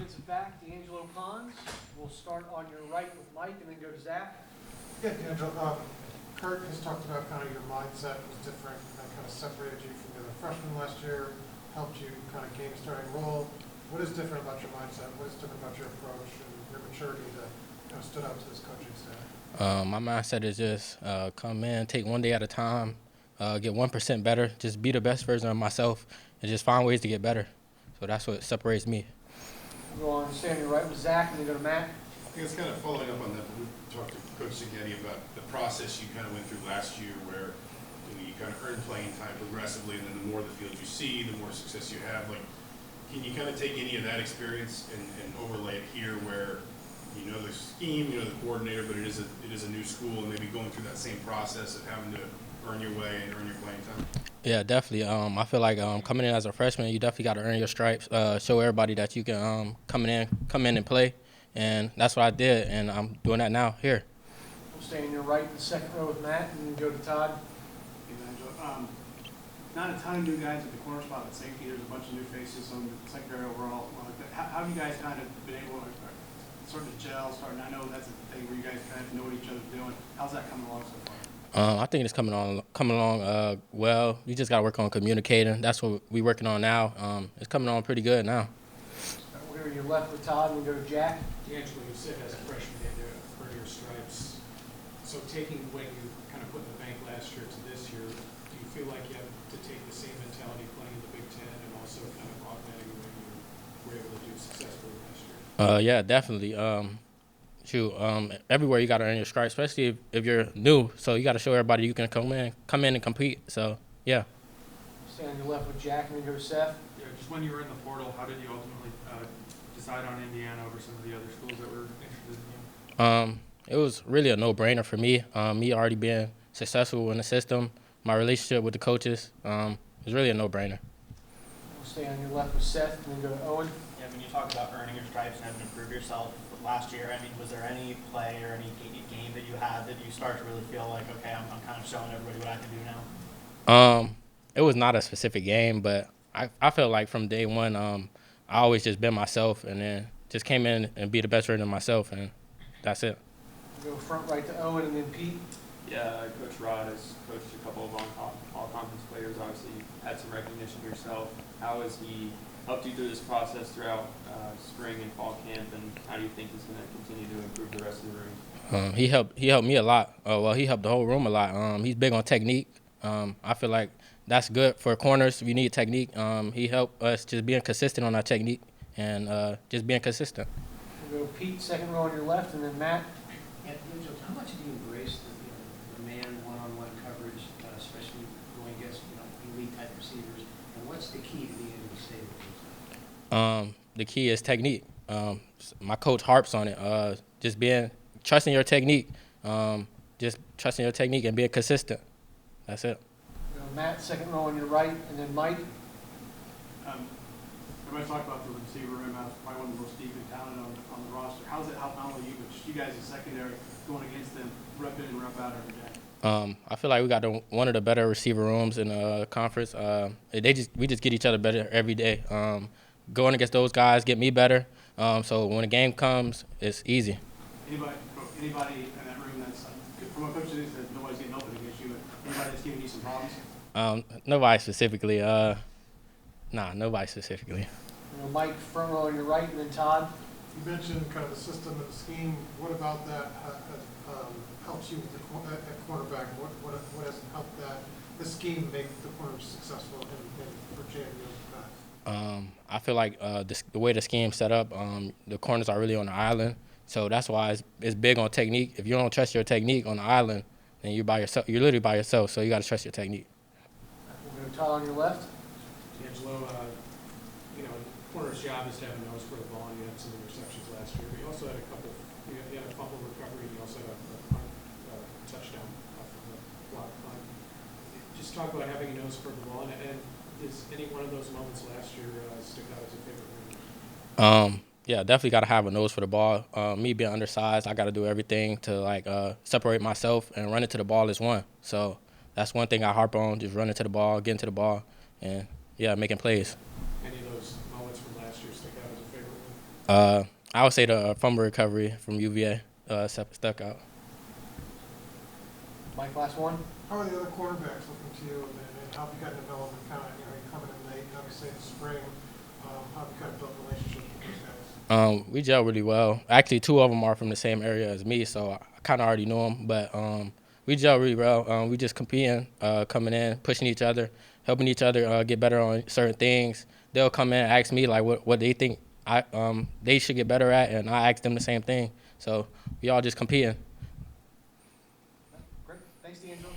defensive back, D'Angelo Pons. We'll start on your right with Mike and then go to Zach. Yeah, D'Angelo, Kurt has talked about kind of your mindset was different, that kind of separated you from the other freshmen last year, helped you kind of gain a starting role. What is different about your mindset? What is different about your approach and your maturity that kind of stood out to this coaching staff? My mindset is just come in, take one day at a time, get 1% better, just be the best version of myself, and just find ways to get better. So that's what separates me. We'll go on, stay on your right with Zach and then go to Matt. I think it's kind of following up on that. We talked to Coach Signetti about the process you kind of went through last year where you kind of earn playing time progressively, and then the more the field you see, the more success you have. Like, can you kind of take any of that experience and overlay it here where you know the scheme, you know the coordinator, but it is a new school, and maybe going through that same process of having to earn your way and earn your playing time? Yeah, definitely. I feel like coming in as a freshman, you definitely got to earn your stripes, show everybody that you can come in and play, and that's what I did, and I'm doing that now here. We'll stay on your right in the second row with Matt and then go to Todd. Not a ton of new guys at the corner spot at safety. There's a bunch of new faces on the secondary overall. How have you guys kind of been able to sort of gel? I know that's a thing where you guys kind of know what each other's doing. How's that coming along so far? I think it's coming along well. You just got to work on communicating. That's what we're working on now. It's coming on pretty good now. We're to your left with Todd and then go to Jack. D'Angelo, you said as a freshman you had to earn your stripes. So taking what you kind of put in the bank last year to this year, do you feel like you have to take the same mentality playing in the Big Ten and also kind of augmenting what you were able to do successfully last year? Yeah, definitely. Everywhere you got to earn your stripes, especially if you're new. So you got to show everybody you can come in and compete. So yeah. Stay on your left with Jack and then go to Seth. Yeah, just when you were in the portal, how did you ultimately decide on Indiana over some of the other schools that were interested in you? It was really a no-brainer for me. Me already being successful in the system, my relationship with the coaches, it was really a no-brainer. We'll stay on your left with Seth and then go to Owen. Yeah, when you talk about earning your stripes and having to prove yourself last year, I mean, was there any play or any game that you had that you start to really feel like, okay, I'm kind of showing everybody what I can do now? It was not a specific game, but I felt like from day one, I always just been myself and then just came in and be the best version of myself, and that's it. We'll go front right to Owen and then Pete. Yeah, Coach Rod has coached a couple of all-conference players. Obviously, you had some recognition yourself. How has he helped you through this process throughout spring and fall camp, and how do you think he's going to continue to improve the rest of the room? He helped me a lot. He helped the whole room a lot. He's big on technique. I feel like that's good for corners. We need technique. He helped us just being consistent on our technique and just being consistent. We'll go Pete, second row on your left, and then Matt. Yeah, D'Angelo, how much do you embrace the man one-on-one coverage, especially going against elite type receivers? And what's the key to being able to stay with those? The key is technique. My coach harps on it. Just trusting your technique. Just trusting your technique and being consistent. That's it. We'll go Matt, second row on your right, and then Mike. Everybody talked about the receiver room, probably one of the most deep and talented on the roster. How's it help not only you, but just you guys in secondary going against them, rep in and rep out every day? I feel like we got one of the better receiver rooms in the conference. We just get each other better every day. Going against those guys get me better. So when a game comes, it's easy. Anybody in that room that's from a coach that nobody's getting open against you, anybody that's giving you some problems? Nobody specifically. Nobody specifically. Mike, front row on your right, and then Todd. You mentioned kind of the system and the scheme. What about that helps you with at cornerback? What has helped the scheme make the corners successful in Virginia? I feel like the way the scheme's set up, the corners are really on the island. So that's why it's big on technique. If you don't trust your technique on the island, then you're by yourself. You're literally by yourself. So you got to trust your technique. We'll go Todd on your left. D'Angelo, the corner's job is to have a nose for the ball, and you had some interceptions last year. But you also had you had a fumble recovery, and you also had a touchdown off of the block punt. Just talk about having a nose for the ball, and does any one of those moments last year stick out as a favorite moment? Yeah, definitely got to have a nose for the ball. Me being undersized, I got to do everything to separate myself, and running to the ball is one. So that's one thing I harp on, just running to the ball, getting to the ball, and making plays. Any of those moments from last year stick out as a favorite I would say the fumble recovery from UVA stuck out. Mike, last one? How are the other quarterbacks looking to you, and how have you got development kind of, you're coming in late, obviously in the spring, how have you kind of built relationships with those guys? We gel really well. Actually, 2 of them are from the same area as me, so I kind of already know them. But we gel really well. We just competing, coming in, pushing each other, helping each other get better on certain things. They'll come in and ask me like what they think they should get better at, and I ask them the same thing. So we all just competing. Great. Thanks, D'Angelo.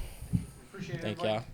Appreciate it, Thank everybody. y'all.